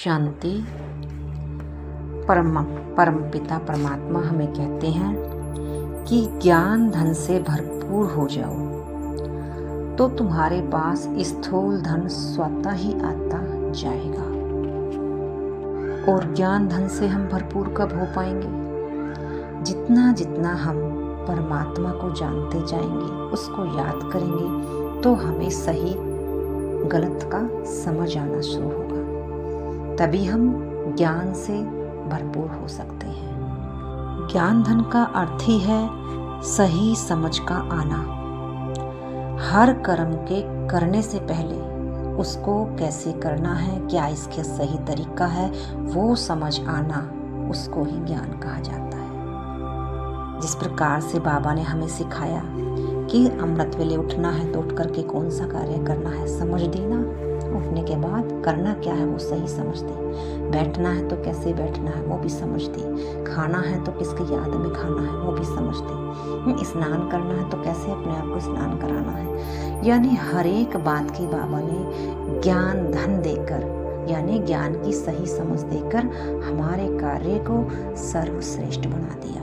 शांति। परम पिता परमात्मा हमें कहते हैं कि ज्ञान धन से भरपूर हो जाओ तो तुम्हारे पास स्थूल धन स्वतः ही आता जाएगा। और ज्ञान धन से हम भरपूर कब हो पाएंगे? जितना जितना हम परमात्मा को जानते जाएंगे, उसको याद करेंगे, तो हमें सही गलत का समझ आना शुरू होगा। तभी हम ज्ञान से भरपूर हो सकते हैं। ज्ञान धन का अर्थ ही है सही समझ का आना। हर कर्म के करने से पहले उसको कैसे करना है, क्या इसके सही तरीका है, वो समझ आना, उसको ही ज्ञान कहा जाता है। जिस प्रकार से बाबा ने हमें सिखाया कि अमृत वेले उठना है तो उठ करके कौन सा कार्य करना है समझ देना, उठने के बाद करना क्या है वो सही समझ दी, बैठना है तो कैसे बैठना है वो भी समझ दी, खाना है तो किसकी याद में खाना है वो भी समझ दी, स्नान करना है तो कैसे अपने आप को स्नान कराना है। यानी हर एक बात की बाबा ने ज्ञान धन देकर, यानी ज्ञान की सही समझ देकर हमारे कार्य को सर्वश्रेष्ठ बना दिया।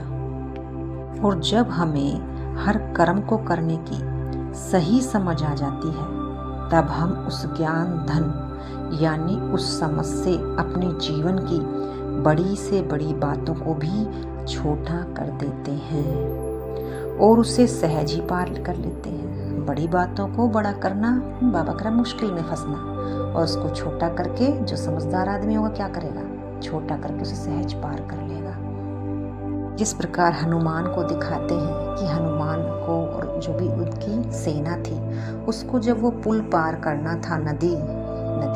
और जब हमें हर कर्म को करने की सही समझ आ जाती है, तब हम उस ज्ञान धन यानी उस समझ से अपने जीवन की बड़ी से बड़ी बातों को भी छोटा कर देते हैं और उसे सहज ही पार कर लेते हैं। बड़ी बातों को बड़ा करना, बाबा कह रहा मुश्किल में फंसना, और उसको छोटा करके जो समझदार आदमी होगा क्या करेगा? छोटा करके उसे सहज पार कर लेगा। जिस प्रकार हनुमान को दिखाते हैं कि हनुमान को और जो भी उनकी सेना थी, उसको जब वो पुल पार करना था, नदी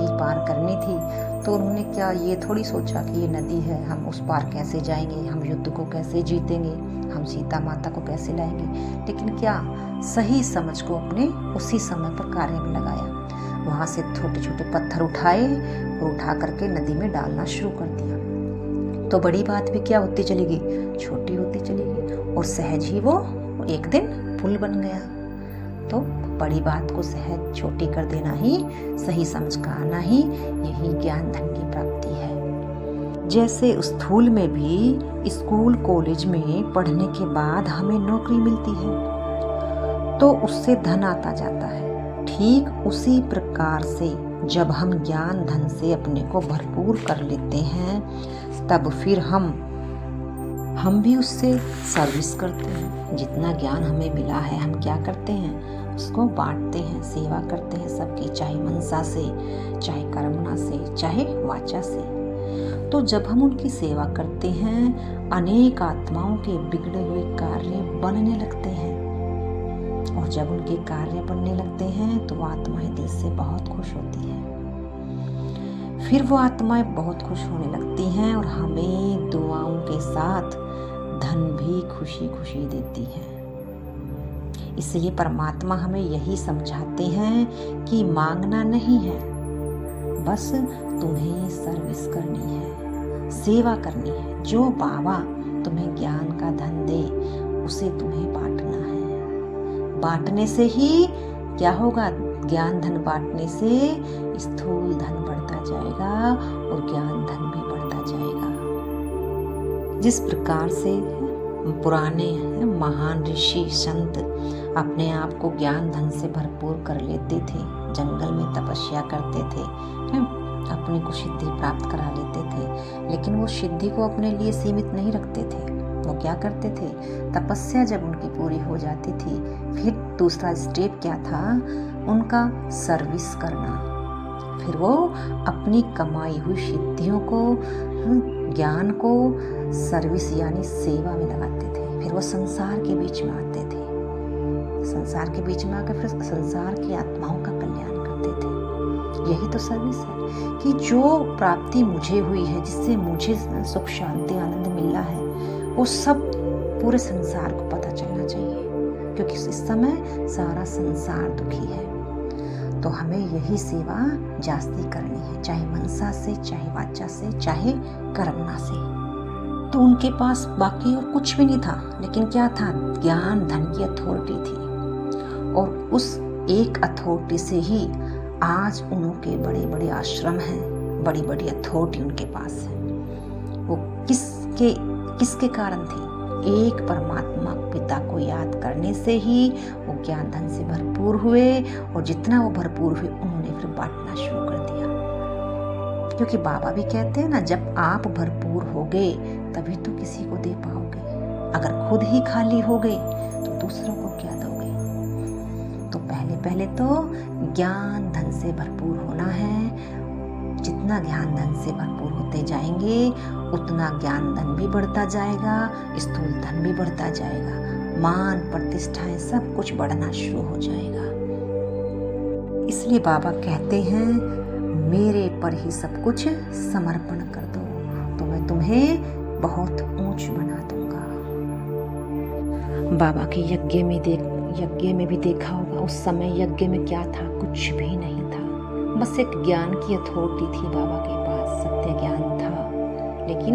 पार करनी थी, तो उन्होंने क्या ये थोड़ी सोचा कि ये नदी है, हम उस पार कैसे जाएंगे, हम युद्ध को कैसे जीतेंगे, हम सीता माता को कैसे लाएंगे। लेकिन क्या सही समझ को अपने उसी समय पर कार्य में लगाया। वहाँ से छोटे छोटे पत्थर उठाए और उठा करके नदी में डालना शुरू कर दिया। तो बड़ी बात भी क्या होती चलेगी, छोटी होती चलेगी, और सहज ही वो एक दिन पुल बन गया। तो बड़ी बात को सहज छोटी कर देना ही, सही समझ का आना ही, यही ज्ञान धन की प्राप्ति है। जैसे स्थूल में भी स्कूल कॉलेज में पढ़ने के बाद हमें नौकरी मिलती है तो उससे धन आता जाता है, ठीक उसी प्रकार से जब हम ज्ञान धन से अपने को भरपूर कर लेते हैं, तब फिर हम भी उससे सर्विस करते हैं। जितना ज्ञान हमें मिला है, हम क्या करते हैं? उसको बांटते हैं, सेवा करते हैं सबकी, चाहे मनसा से, चाहे कर्मणा से, चाहे वाचा से। तो जब हम उनकी सेवा करते हैं, अनेक आत्माओं के बिगड़े हुए कार्य बनने लगते हैं, और जब उनके कार्य बनने लगते हैं तो आत्माएं दिल से बहुत खुश होती हैं। फिर वो आत्माएं बहुत खुश होने लगती हैं और हमें दुआओं के साथ धन भी खुशी खुशी देती हैं। इसलिए परमात्मा हमें यही समझाते हैं कि मांगना नहीं है, बस तुम्हें सर्विस करनी है, सेवा करनी है। जो बाबा तुम्हें ज्ञान का धन दे उसे तुम्हें बांटना है। बांटने से ही क्या होगा? ज्ञान धन बांटने से स्थूल धन बढ़ता जाएगा और ज्ञान धन भी बढ़ता जाएगा। जिस प्रकार से पुराने महान ऋषि संत अपने आप को ज्ञान धन से भरपूर कर लेते थे, जंगल में तपस्या करते थे, अपने को सिद्धि प्राप्त करा लेते थे, लेकिन वो सिद्धि को अपने लिए सीमित नहीं रखते थे। वो क्या करते थे? तपस्या जब उनकी पूरी हो जाती थी, फिर दूसरा स्टेप क्या था? उनका सर्विस करना। फिर वो अपनी कमाई हुई सिद्धियों को, ज्ञान को सर्विस यानी सेवा में लगाते थे। फिर वो संसार के बीच में आते थे, संसार के बीच में आकर फिर संसार की आत्माओं का कल्याण करते थे। यही तो सर्विस है कि जो प्राप्ति मुझे हुई है, जिससे मुझे सुख शांति आनंद मिला है, वो सब पूरे संसार को पता चलना चाहिए, क्योंकि इस समय सारा संसार दुखी है। तो हमें यही सेवा जास्ती करनी है, चाहे मनसा से, चाहे वाचा से, चाहे कर्मणा से। तो उनके पास बाकी और कुछ भी नहीं था, लेकिन क्या था? ज्ञान धन की अथॉरिटी थी, और उस एक अथॉरिटी से ही आज उनके बड़े बड़े आश्रम हैं, बड़ी बड़ी अथॉरिटी उनके पास है। वो किसके कारण थी? एक परमात्मा पिता को याद करने से ही वो ज्ञान धन से भरपूर हुए, और जितना वो भरपूर हुए उन्होंने फिर बांटना शुरू कर दिया। क्योंकि बाबा भी कहते हैं ना, जब आप भरपूर होगे तभी तो किसी को दे पाओगे। अगर खुद ही खाली हो गए तो दूसरों को क्या दोगे? तो पहले तो ज्ञान धन से भरपूर होना है। जितना ज्ञान धन से भरपूर होते जाएंगे उतना ज्ञान धन भी बढ़ता जाएगा, स्थूल धन भी बढ़ता जाएगा, मान प्रतिष्ठाएं सब कुछ बढ़ना शुरू हो जाएगा। इसलिए बाबा कहते हैं, मेरे पर ही सब कुछ समर्पण कर दो तो मैं तुम्हें बहुत ऊंच बना दूंगा। बाबा के यज्ञ में भी देखा होगा, उस समय यज्ञ में क्या था? कुछ भी नहीं था, बस एक ज्ञान की अथॉरिटी थी बाबा के पास, सत्य ज्ञान था। लेकिन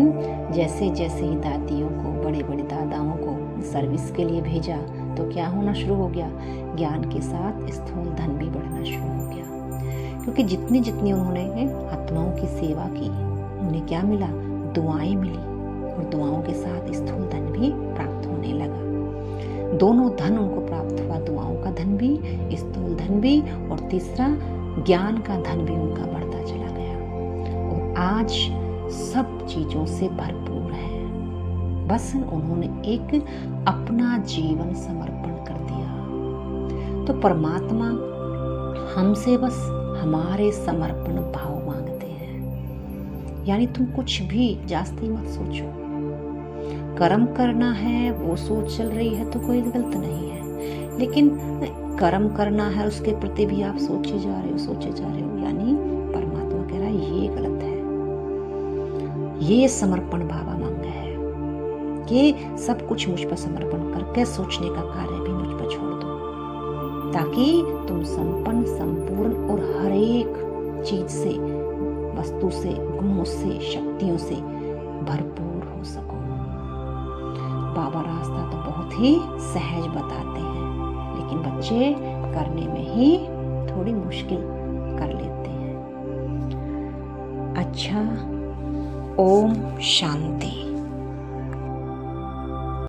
जैसे जैसे ही दादियों को, बड़े बड़े दादाओं को सर्विस के लिए भेजा तो क्या होना शुरू हो गया? ज्ञान के साथ स्थूल धन भी बढ़ना शुरू हो गया। क्योंकि जितनी जितनी उन्होंने आत्माओं की सेवा की, उन्हें क्या मिला? दुआएं मिली, और दुआओं के साथ स्थूल धन भी प्राप्त होने लगा। दोनों धन उनको प्राप्त हुआ, दुआओं का धन भी, स्थूल धन भी, और तीसरा ज्ञान का धन भी उनका बढ़ता चला गया। और आज सब चीजों से भरपूर है। बस उन्होंने एक अपना जीवन समर्पण कर दिया। तो परमात्मा हमसे बस हमारे समर्पण भाव मांगते हैं। यानी तुम कुछ भी जास्ती मत सोचो। कर्म करना है वो सोच चल रही है तो कोई गलत नहीं है, लेकिन कर्म करना है उसके प्रति भी आप सोचे जा रहे हो, यानी परमात्मा कह रहा है ये गलत है। ये समर्पण भावा मांग है कि सब कुछ मुझ पर समर्पण करके सोचने का कार्य भी मुझ पर छोड़ दो, ताकि तुम संपन्न, संपूर्ण और हर एक चीज से, वस्तु से, गुणों से, शक्तियों से भरपूर हो सको। बाबा रास्ता तो बहुत ही सहज बताते हैं, लेकिन बच्चे करने में ही थोड़ी मुश्किल कर लेते हैं। अच्छा, ओम शांति।